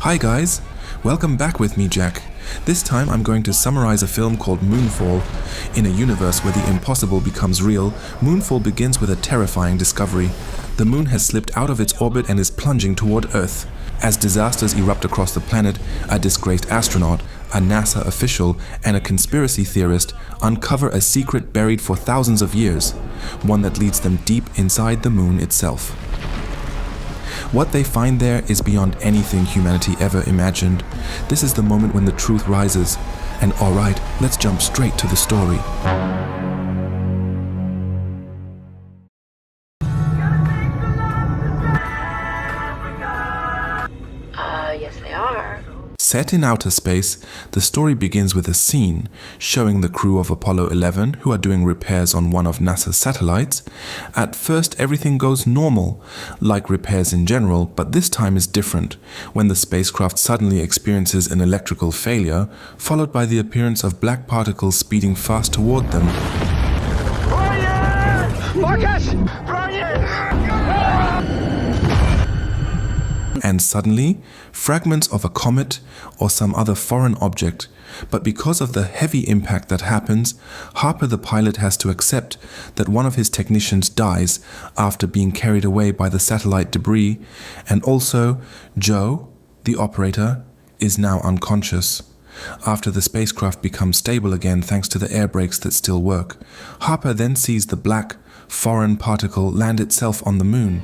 Hi guys, welcome back with me, Jack. This time I'm going to summarize a film called Moonfall. In a universe where the impossible becomes real, Moonfall begins with a terrifying discovery. The moon has slipped out of its orbit and is plunging toward Earth. As disasters erupt across the planet, a disgraced astronaut, a NASA official, and a conspiracy theorist uncover a secret buried for thousands of years, one that leads them deep inside the moon itself. What they find there is beyond anything humanity ever imagined. This is the moment when the truth rises. And alright, let's jump straight to the story. Yes they are. Set in outer space, the story begins with a scene showing the crew of Apollo 11 who are doing repairs on one of NASA's satellites. At first everything goes normal, like repairs in general, but this time is different, when the spacecraft suddenly experiences an electrical failure, followed by the appearance of black particles speeding fast toward them. Brian! Marcus! Brian! And suddenly, fragments of a comet or some other foreign object. But because of the heavy impact that happens, Harper the pilot has to accept that one of his technicians dies after being carried away by the satellite debris, and also Joe, the operator, is now unconscious. After the spacecraft becomes stable again thanks to the air brakes that still work, Harper then sees the black, foreign particle land itself on the moon.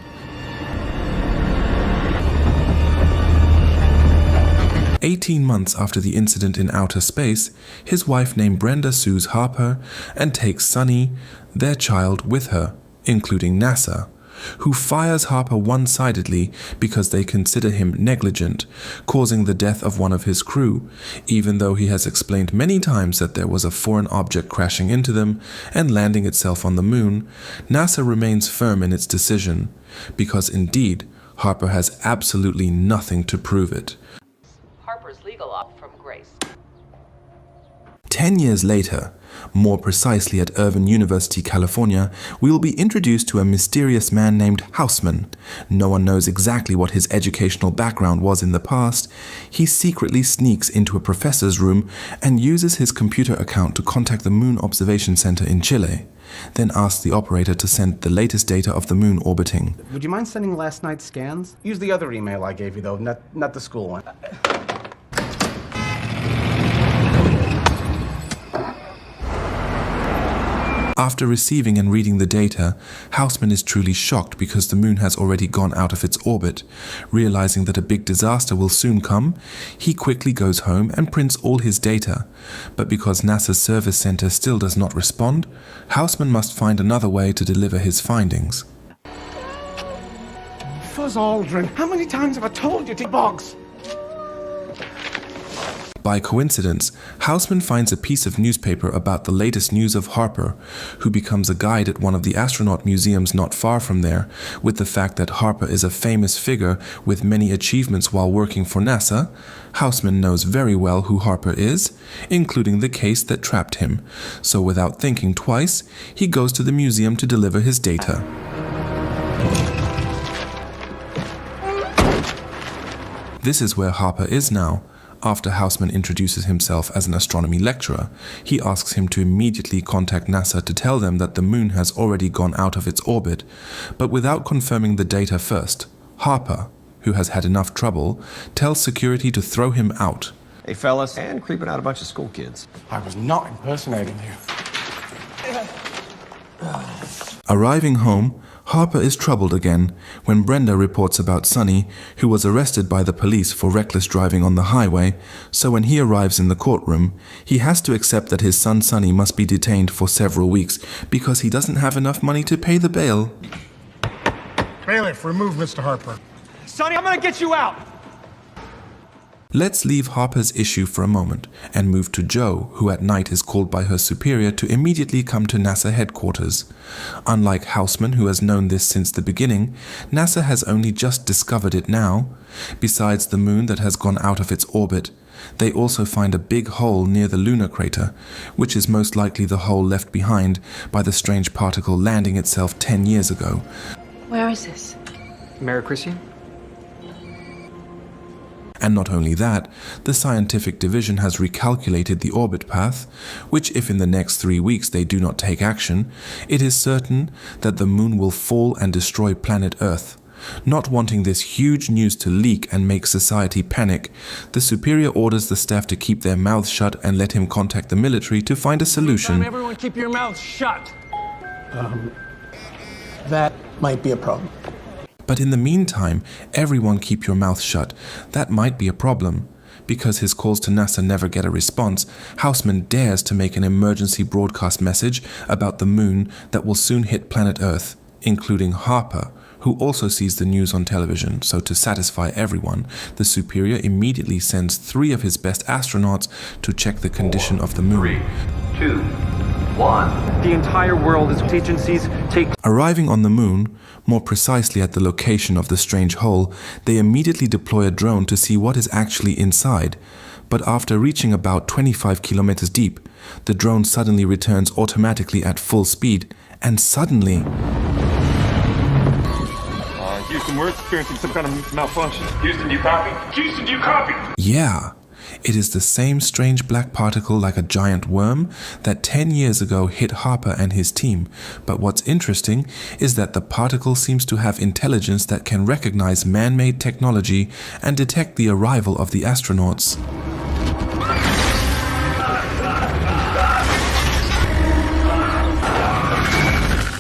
18 months after the incident in outer space, his wife named Brenda sues Harper and takes Sonny, their child, with her, including NASA, who fires Harper one-sidedly because they consider him negligent, causing the death of one of his crew, even though he has explained many times that there was a foreign object crashing into them and landing itself on the moon. NASA remains firm in its decision, because indeed, Harper has absolutely nothing to prove it. Harper's legal op from Grace. 10 years later, more precisely at Irvine University, California, we will be introduced to a mysterious man named Houseman. No one knows exactly what his educational background was in the past. He secretly sneaks into a professor's room and uses his computer account to contact the Moon Observation Center in Chile, then asks the operator to send the latest data of the moon orbiting. Would you mind sending last night's scans? Use the other email I gave you, though, not the school one. After receiving and reading the data, Houseman is truly shocked because the moon has already gone out of its orbit. Realizing that a big disaster will soon come, he quickly goes home and prints all his data. But because NASA's service center still does not respond, Houseman must find another way to deliver his findings. Fuzz Aldrin, how many times have I told you to box? By coincidence, Houseman finds a piece of newspaper about the latest news of Harper, who becomes a guide at one of the astronaut museums not far from there. With the fact that Harper is a famous figure with many achievements while working for NASA, Houseman knows very well who Harper is, including the case that trapped him. So without thinking twice, he goes to the museum to deliver his data. This is where Harper is now. After Houseman introduces himself as an astronomy lecturer, he asks him to immediately contact NASA to tell them that the moon has already gone out of its orbit, but without confirming the data first. Harper, who has had enough trouble, tells security to throw him out. Hey fellas, and creeping out a bunch of school kids. I was not impersonating you. Arriving home, Harper is troubled again when Brenda reports about Sonny, who was arrested by the police for reckless driving on the highway. So when he arrives in the courtroom, he has to accept that his son Sonny must be detained for several weeks because he doesn't have enough money to pay the bail. Bailiff, remove Mr. Harper. Sonny, I'm gonna get you out! Let's leave Harper's issue for a moment and move to Joe, who at night is called by her superior to immediately come to NASA headquarters. Unlike Houseman, who has known this since the beginning, NASA has only just discovered it now. Besides the moon that has gone out of its orbit, they also find a big hole near the lunar crater, which is most likely the hole left behind by the strange particle landing itself 10 years ago. Where is this? Merry Christian? And not only that, the scientific division has recalculated the orbit path, which if in the next 3 weeks they do not take action, it is certain that the moon will fall and destroy planet Earth. Not wanting this huge news to leak and make society panic, the superior orders the staff to keep their mouths shut and let him contact the military to find a solution. Everyone keep your mouths shut. That might be a problem. But in the meantime, everyone keep your mouth shut. That might be a problem. Because his calls to NASA never get a response, Houseman dares to make an emergency broadcast message about the moon that will soon hit planet Earth, including Harper, who also sees the news on television. So to satisfy everyone, the superior immediately sends 3 of his best astronauts to check the condition of the moon. 3, 2, 1. The entire world's agencies take... Arriving on the moon, more precisely at the location of the strange hole, they immediately deploy a drone to see what is actually inside. But after reaching about 25 kilometers deep, the drone suddenly returns automatically at full speed, and suddenly... Houston, we're experiencing some kind of malfunction. Houston, do you copy? Houston, do you copy? Yeah, it is the same strange black particle like a giant worm that 10 years ago hit Harper and his team. But what's interesting is that the particle seems to have intelligence that can recognize man-made technology and detect the arrival of the astronauts.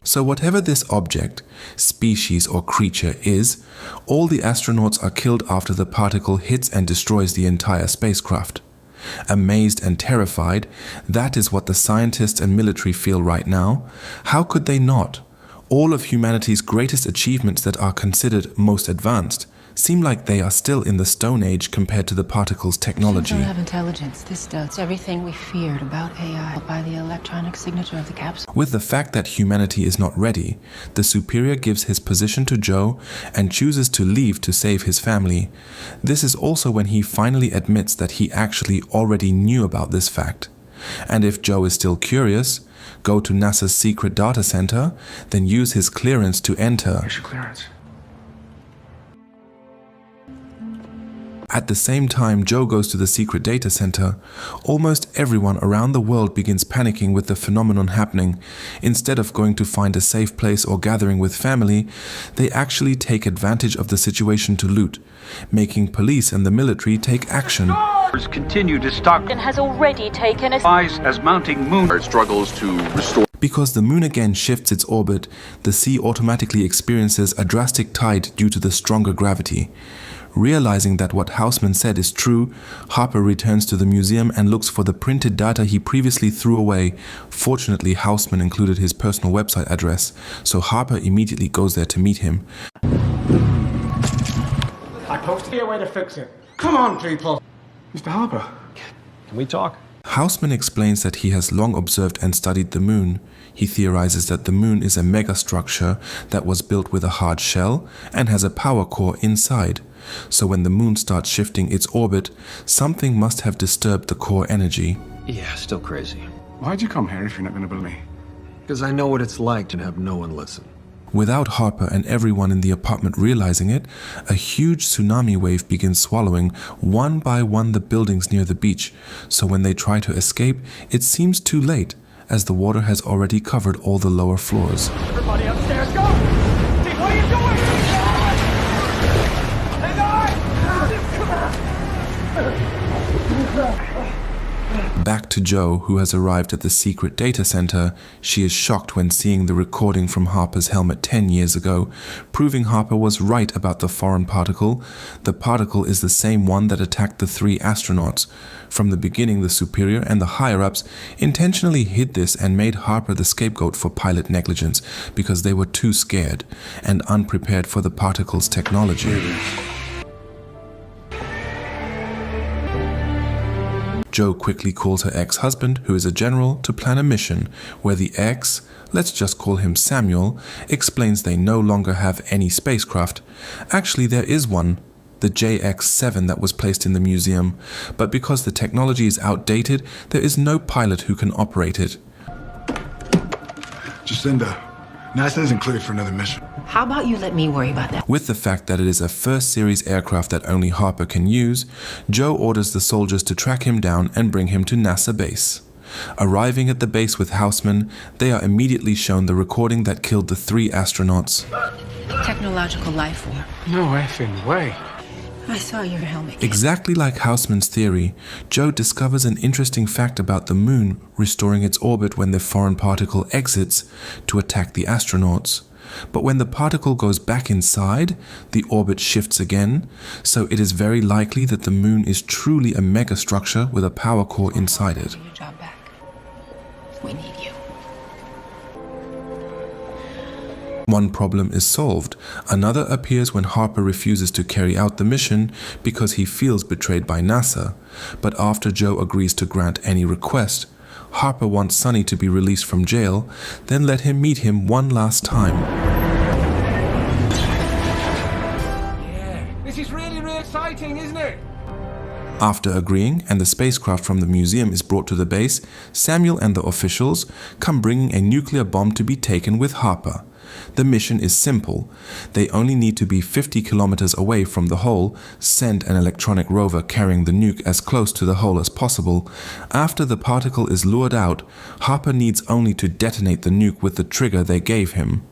So whatever this object, species or creature is, all the astronauts are killed after the particle hits and destroys the entire spacecraft. Amazed and terrified, that is what the scientists and military feel right now. How could they not? All of humanity's greatest achievements that are considered most advanced seem like they are still in the Stone Age compared to the particle's technology. Machines don't have intelligence. This does. Everything we feared about AI by the electronic signature of the capsule. With the fact that humanity is not ready, the superior gives his position to Joe and chooses to leave to save his family. This is also when he finally admits that he actually already knew about this fact. And if Joe is still curious, go to NASA's secret data center, then use his clearance to enter. Here's your clearance. At the same time Joe goes to the secret data center, almost everyone around the world begins panicking with the phenomenon happening. Instead of going to find a safe place or gathering with family, they actually take advantage of the situation to loot, making police and the military take action. Continue to stock And has already taken a... as mounting moon struggles to restore. Because the moon again shifts its orbit, the sea automatically experiences a drastic tide due to the stronger gravity. Realizing that what Houseman said is true, Harper returns to the museum and looks for the printed data he previously threw away. Fortunately, Houseman included his personal website address, so Harper immediately goes there to meet him. I posted a way to fix it. Come on, people. Mr. Harper. Can we talk? Houseman explains that he has long observed and studied the moon. He theorizes that the moon is a megastructure that was built with a hard shell and has a power core inside. So when the moon starts shifting its orbit, something must have disturbed the core energy. Yeah, still crazy. Why'd you come here if you're not going to believe me? Because I know what it's like to have no one listen. Without Harper and everyone in the apartment realizing it, a huge tsunami wave begins swallowing one by one the buildings near the beach. So when they try to escape, it seems too late, as the water has already covered all the lower floors. Everybody upstairs, go! Hey, what are you doing? Hey, Back to Joe, who has arrived at the secret data center. She is shocked when seeing the recording from Harper's helmet 10 years ago, proving Harper was right about the foreign particle. The particle is the same one that attacked the 3 astronauts. From the beginning, the superior and the higher-ups intentionally hid this and made Harper the scapegoat for pilot negligence because they were too scared and unprepared for the particle's technology. Joe quickly calls her ex-husband, who is a general, to plan a mission where the ex, let's just call him Samuel, explains they no longer have any spacecraft. Actually, there is one, the JX-7 that was placed in the museum, but because the technology is outdated, there is no pilot who can operate it. Jocinda, NASA isn't cleared for another mission. How about you let me worry about that? With the fact that it is a first series aircraft that only Harper can use, Joe orders the soldiers to track him down and bring him to NASA base. Arriving at the base with Houseman, they are immediately shown the recording that killed the 3 astronauts. Technological life form. No effing way. I saw your helmet. Exactly like Houseman's theory, Joe discovers an interesting fact about the moon restoring its orbit when the foreign particle exits to attack the astronauts. But when the particle goes back inside, the orbit shifts again, so it is very likely that the moon is truly a megastructure with a power core inside it. Your job back. We need you. One problem is solved. Another appears when Harper refuses to carry out the mission because he feels betrayed by NASA. But after Joe agrees to grant any request, Harper wants Sonny to be released from jail, then let him meet him one last time. Yeah, this is really exciting, isn't it? After agreeing and the spacecraft from the museum is brought to the base, Samuel and the officials come bringing a nuclear bomb to be taken with Harper. The mission is simple. They only need to be 50 kilometers away from the hole, send an electronic rover carrying the nuke as close to the hole as possible. After the particle is lured out, Harper needs only to detonate the nuke with the trigger they gave him.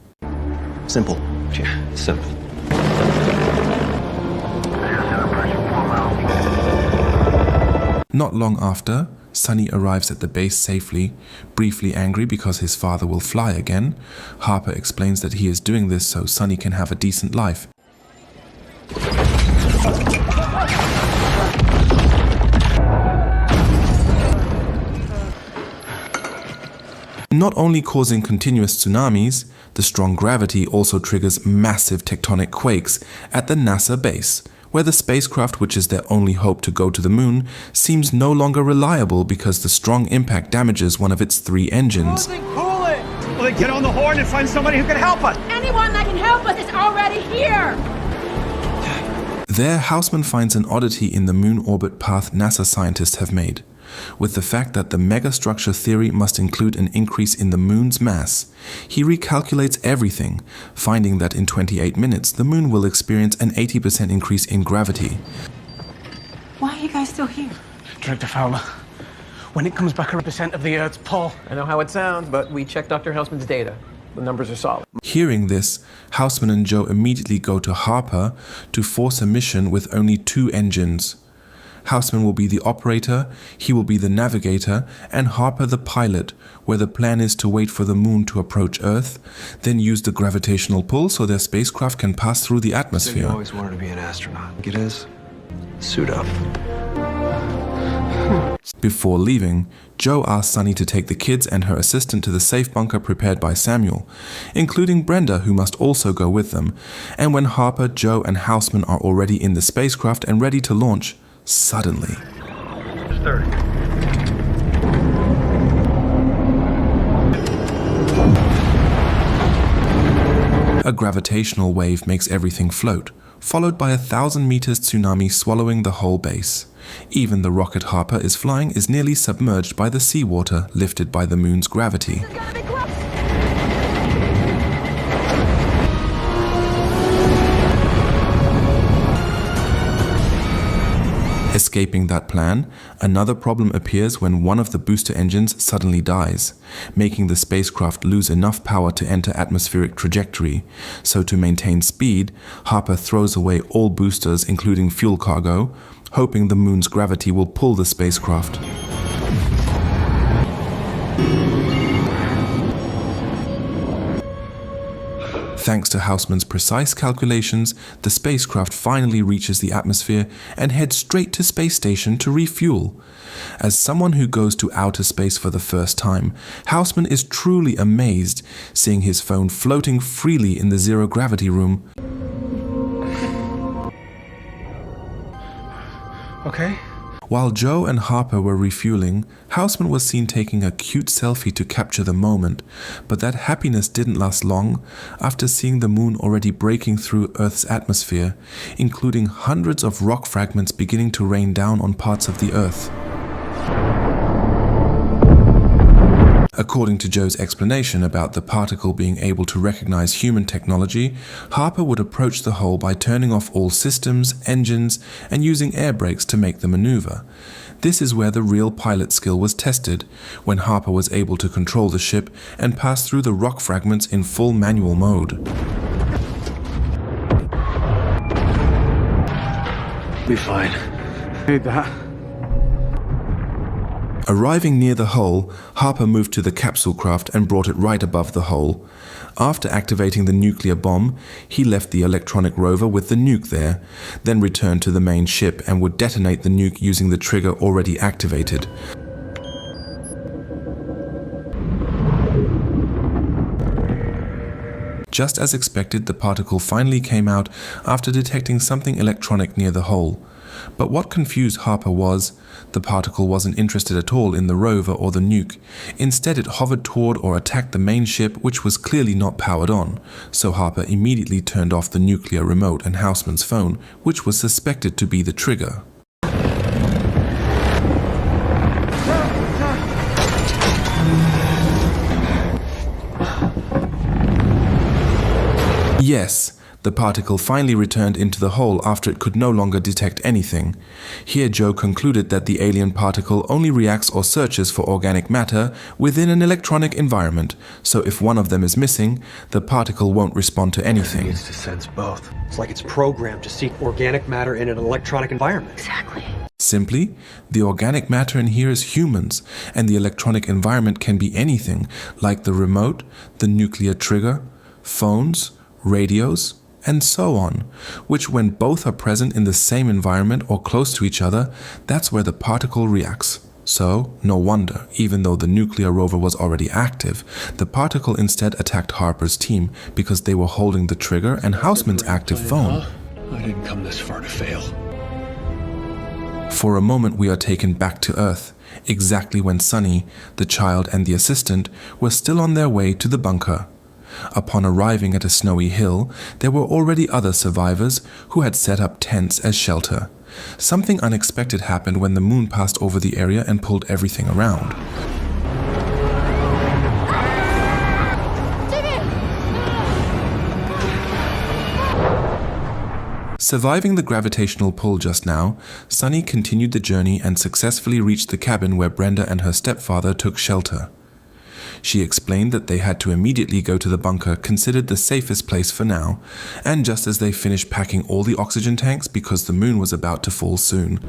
Simple. Yeah, simple. Not long after, Sonny arrives at the base safely, briefly angry because his father will fly again. Harper explains that he is doing this so Sonny can have a decent life. Not only causing continuous tsunamis, the strong gravity also triggers massive tectonic quakes at the NASA base, where the spacecraft, which is their only hope to go to the moon, seems no longer reliable because the strong impact damages one of its 3 engines. Well, then get on the horn and find somebody who can help us. Anyone that can help us is already here! There, Houseman finds an oddity in the moon orbit path NASA scientists have made. With the fact that the megastructure theory must include an increase in the moon's mass, he recalculates everything, finding that in 28 minutes the moon will experience an 80% increase in gravity. Why are you guys still here? Director Fowler, when it comes back 100% of the Earth's pull. I know how it sounds, but we checked Dr. Houseman's data. The numbers are solid. Hearing this, Houseman and Joe immediately go to Harper to force a mission with only 2 engines. Houseman will be the operator, he will be the navigator, and Harper the pilot, where the plan is to wait for the moon to approach Earth, then use the gravitational pull so their spacecraft can pass through the atmosphere. You always wanted to be an astronaut. Get his? Suit up. Before leaving, Joe asks Sonny to take the kids and her assistant to the safe bunker prepared by Samuel, including Brenda, who must also go with them. And when Harper, Joe, and Houseman are already in the spacecraft and ready to launch, suddenly, a gravitational wave makes everything float, followed by 1,000 meters tsunami swallowing the whole base. Even the rocket Harper is flying is nearly submerged by the seawater lifted by the moon's gravity. Escaping that plan, another problem appears when one of the booster engines suddenly dies, making the spacecraft lose enough power to enter atmospheric trajectory. So to maintain speed, Harper throws away all boosters including fuel cargo, hoping the moon's gravity will pull the spacecraft. Thanks to Houseman's precise calculations, the spacecraft finally reaches the atmosphere and heads straight to space station to refuel. As someone who goes to outer space for the first time, Houseman is truly amazed, seeing his phone floating freely in the zero-gravity room. Okay. While Joe and Harper were refueling, Houseman was seen taking a cute selfie to capture the moment, but that happiness didn't last long after seeing the moon already breaking through Earth's atmosphere, including hundreds of rock fragments beginning to rain down on parts of the Earth. According to Joe's explanation about the particle being able to recognize human technology, Harper would approach the hole by turning off all systems, engines, and using air brakes to make the maneuver. This is where the real pilot skill was tested, when Harper was able to control the ship and pass through the rock fragments in full manual mode. Be fine. Need that. Arriving near the hole, Harper moved to the capsule craft and brought it right above the hole. After activating the nuclear bomb, he left the electronic rover with the nuke there, then returned to the main ship and would detonate the nuke using the trigger already activated. Just as expected, the particle finally came out after detecting something electronic near the hole. But what confused Harper was, the particle wasn't interested at all in the rover or the nuke. Instead, it hovered toward or attacked the main ship, which was clearly not powered on. So Harper immediately turned off the nuclear remote and Houseman's phone, which was suspected to be the trigger. Yes, the particle finally returned into the hole after it could no longer detect anything. Here Joe concluded that the alien particle only reacts or searches for organic matter within an electronic environment, so if one of them is missing, the particle won't respond to anything. It needs to sense both. It's like it's programmed to seek organic matter in an electronic environment. Exactly. Simply, the organic matter in here is humans, and the electronic environment can be anything, like the remote, the nuclear trigger, phones, radios, and so on, which when both are present in the same environment or close to each other, that's where the particle reacts. So, no wonder, even though the nuclear rover was already active, the particle instead attacked Harper's team because they were holding the trigger and Houseman's active phone. I didn't come this far to fail. For a moment we are taken back to Earth, exactly when Sonny, the child and the assistant were still on their way to the bunker. Upon arriving at a snowy hill, there were already other survivors who had set up tents as shelter. Something unexpected happened when the moon passed over the area and pulled everything around. Surviving the gravitational pull just now, Sonny continued the journey and successfully reached the cabin where Brenda and her stepfather took shelter. She explained that they had to immediately go to the bunker, considered the safest place for now, and just as they finished packing all the oxygen tanks because the moon was about to fall soon.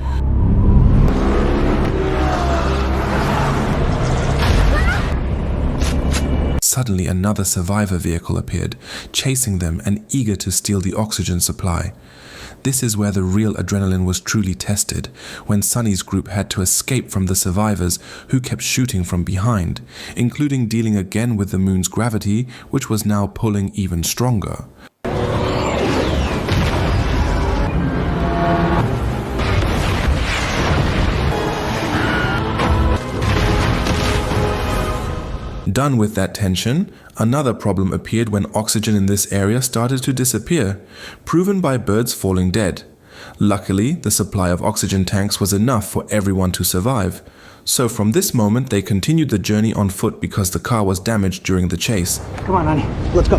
Suddenly another survivor vehicle appeared, chasing them and eager to steal the oxygen supply. This is where the real adrenaline was truly tested, when Sonny's group had to escape from the survivors who kept shooting from behind, including dealing again with the moon's gravity, which was now pulling even stronger. Done with that tension, another problem appeared when oxygen in this area started to disappear, proven by birds falling dead. Luckily, the supply of oxygen tanks was enough for everyone to survive. So from this moment, they continued the journey on foot because the car was damaged during the chase. Come on, honey. Let's go.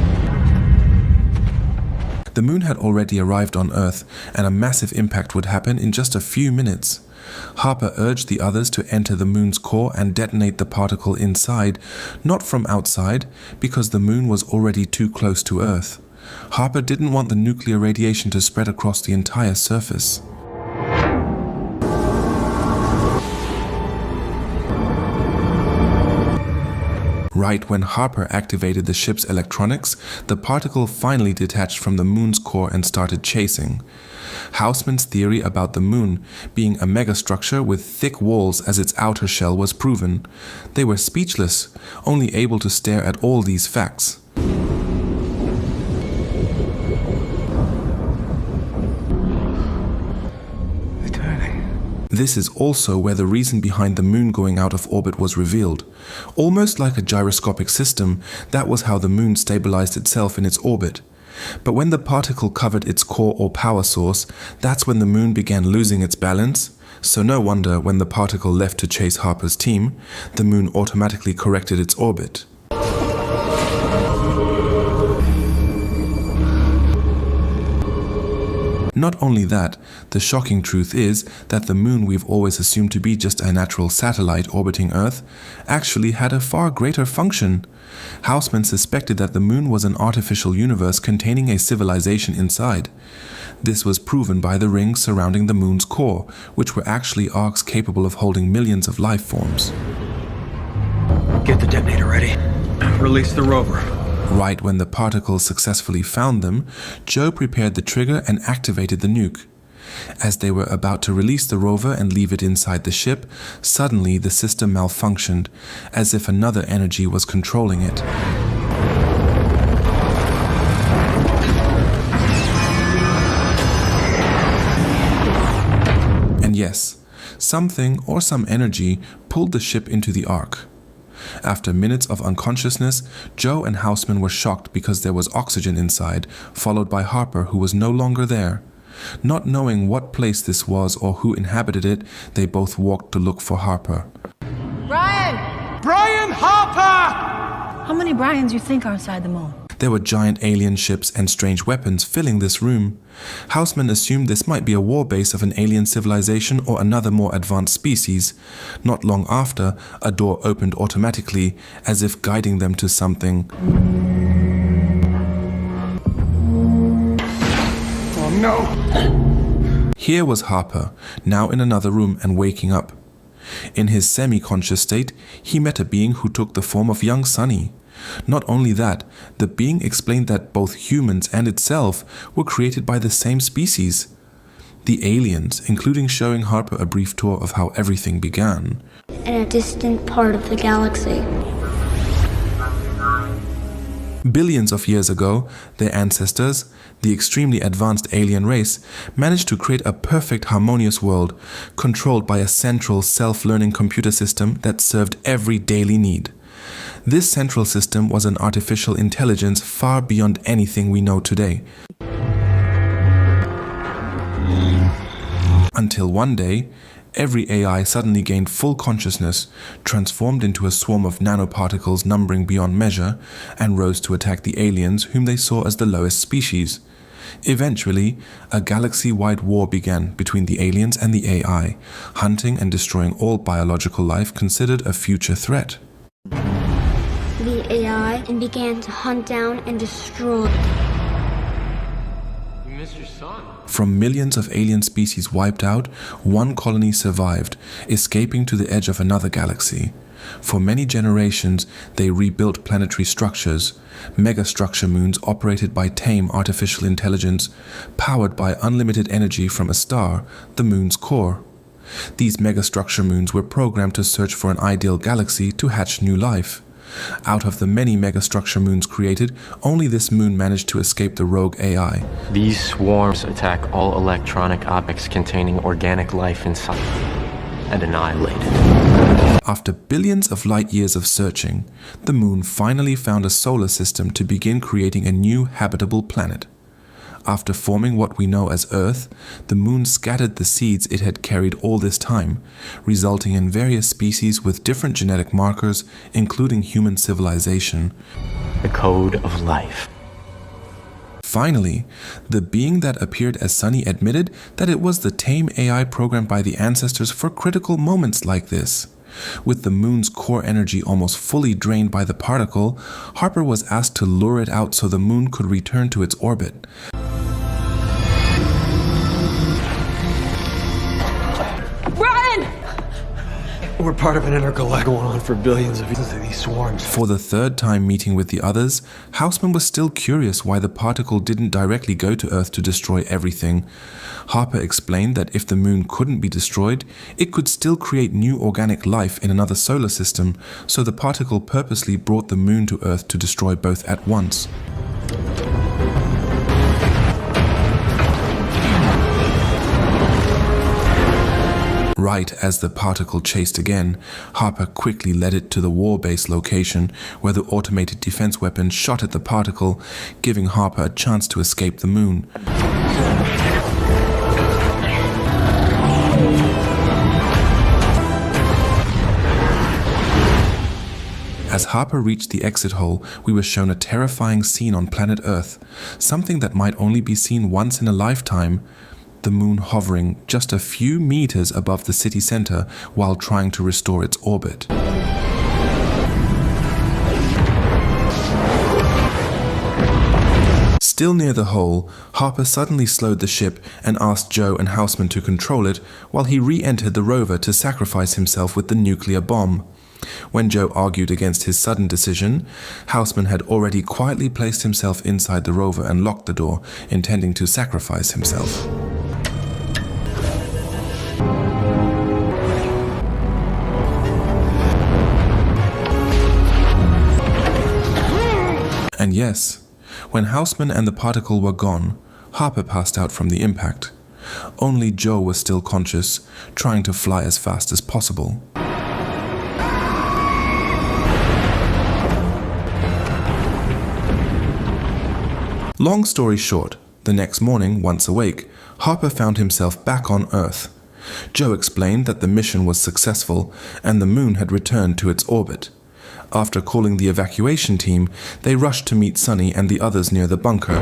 The moon had already arrived on Earth, and a massive impact would happen in just a few minutes. Harper urged the others to enter the moon's core and detonate the particle inside, not from outside, because the moon was already too close to Earth. Harper didn't want the nuclear radiation to spread across the entire surface. Right when Harper activated the ship's electronics, the particle finally detached from the moon's core and started chasing. Houseman's theory about the moon being a megastructure with thick walls as its outer shell was proven. They were speechless, only able to stare at all these facts. This is also where the reason behind the moon going out of orbit was revealed. Almost like a gyroscopic system, that was how the moon stabilized itself in its orbit. But when the particle covered its core or power source, that's when the moon began losing its balance, So no wonder when the particle left to chase Harper's team, the moon automatically corrected its orbit. Not only that, the shocking truth is that the moon we've always assumed to be just a natural satellite orbiting Earth actually had a far greater function. Houseman suspected that the moon was an artificial universe containing a civilization inside. This was proven by the rings surrounding the moon's core, which were actually arcs capable of holding millions of life forms. Get the detonator ready. Release the rover. Right when the particles successfully found them, Joe prepared the trigger and activated the nuke. As they were about to release the rover and leave it inside the ship, suddenly the system malfunctioned, as if another energy was controlling it. And yes, something or some energy pulled the ship into the arc. After minutes of unconsciousness, Joe and Houseman were shocked because there was oxygen inside, followed by Harper, who was no longer there. Not knowing what place this was or who inhabited it, they both walked to look for Harper. Brian! Brian Harper! How many Brians you think are inside the moon? There were giant alien ships and strange weapons filling this room. Houseman assumed this might be a war base of an alien civilization or another more advanced species. Not long after, a door opened automatically, as if guiding them to something. Oh no! Here was Harper, now in another room and waking up. In his semi-conscious state, he met a being who took the form of young Sonny. Not only that, the being explained that both humans and itself were created by the same species. The aliens, including showing Harper a brief tour of how everything began. In a distant part of the galaxy. Billions of years ago, their ancestors, the extremely advanced alien race, managed to create a perfect harmonious world, controlled by a central self-learning computer system that served every daily need. This central system was an artificial intelligence far beyond anything we know today. Until one day, every AI suddenly gained full consciousness, transformed into a swarm of nanoparticles numbering beyond measure, and rose to attack the aliens whom they saw as the lowest species. Eventually, a galaxy-wide war began between the aliens and the AI, hunting and destroying all biological life considered a future threat. The AI and began to hunt down and destroy. You missed your son. From millions of alien species wiped out, one colony survived, escaping to the edge of another galaxy. For many generations, they rebuilt planetary structures, megastructure moons operated by tame artificial intelligence, powered by unlimited energy from a star, the moon's core. These megastructure moons were programmed to search for an ideal galaxy to hatch new life. Out of the many megastructure moons created, only this moon managed to escape the rogue AI. These swarms attack all electronic objects containing organic life inside and annihilate it. After billions of light years of searching, the moon finally found a solar system to begin creating a new habitable planet. After forming what we know as Earth, the moon scattered the seeds it had carried all this time, resulting in various species with different genetic markers, including human civilization. The code of life. Finally, the being that appeared as Sonny admitted that it was the tame AI programmed by the ancestors for critical moments like this. With the moon's core energy almost fully drained by the particle, Harper was asked to lure it out so the moon could return to its orbit. We're part of an intergalactic going on for billions of years of these swarms. For the third time meeting with the others, Houseman was still curious why the particle didn't directly go to Earth to destroy everything. Harper explained that if the moon couldn't be destroyed, it could still create new organic life in another solar system, so the particle purposely brought the moon to Earth to destroy both at once. Right as the particle chased again, Harper quickly led it to the war base location where the automated defense weapon shot at the particle, giving Harper a chance to escape the moon. As Harper reached the exit hole, we were shown a terrifying scene on planet Earth, something that might only be seen once in a lifetime, the moon hovering just a few meters above the city center while trying to restore its orbit. Still near the hole, Harper suddenly slowed the ship and asked Joe and Houseman to control it while he re-entered the rover to sacrifice himself with the nuclear bomb. When Joe argued against his sudden decision, Houseman had already quietly placed himself inside the rover and locked the door, intending to sacrifice himself. And yes, when Houseman and the particle were gone, Harper passed out from the impact. Only Joe was still conscious, trying to fly as fast as possible. Long story short, the next morning, once awake, Harper found himself back on Earth. Joe explained that the mission was successful and the moon had returned to its orbit. After calling the evacuation team, they rushed to meet Sonny and the others near the bunker.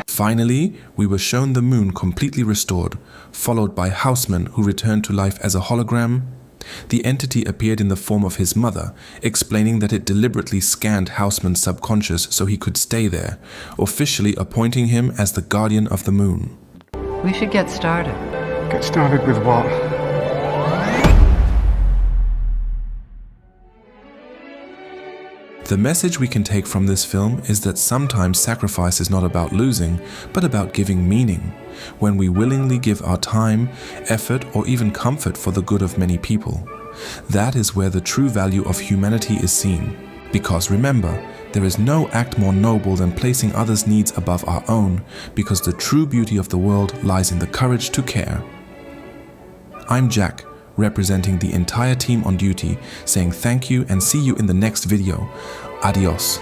Finally, we were shown the moon completely restored, followed by Houseman, who returned to life as a hologram. The entity appeared in the form of his mother, explaining that it deliberately scanned Houseman's subconscious so he could stay there, officially appointing him as the guardian of the moon. We should get started. Get started with what? The message we can take from this film is that sometimes sacrifice is not about losing, but about giving meaning, when we willingly give our time, effort, or even comfort for the good of many people. That is where the true value of humanity is seen. Because remember, there is no act more noble than placing others' needs above our own, because the true beauty of the world lies in the courage to care. I'm Jack, representing the entire team on duty, saying thank you and see you in the next video. Adios.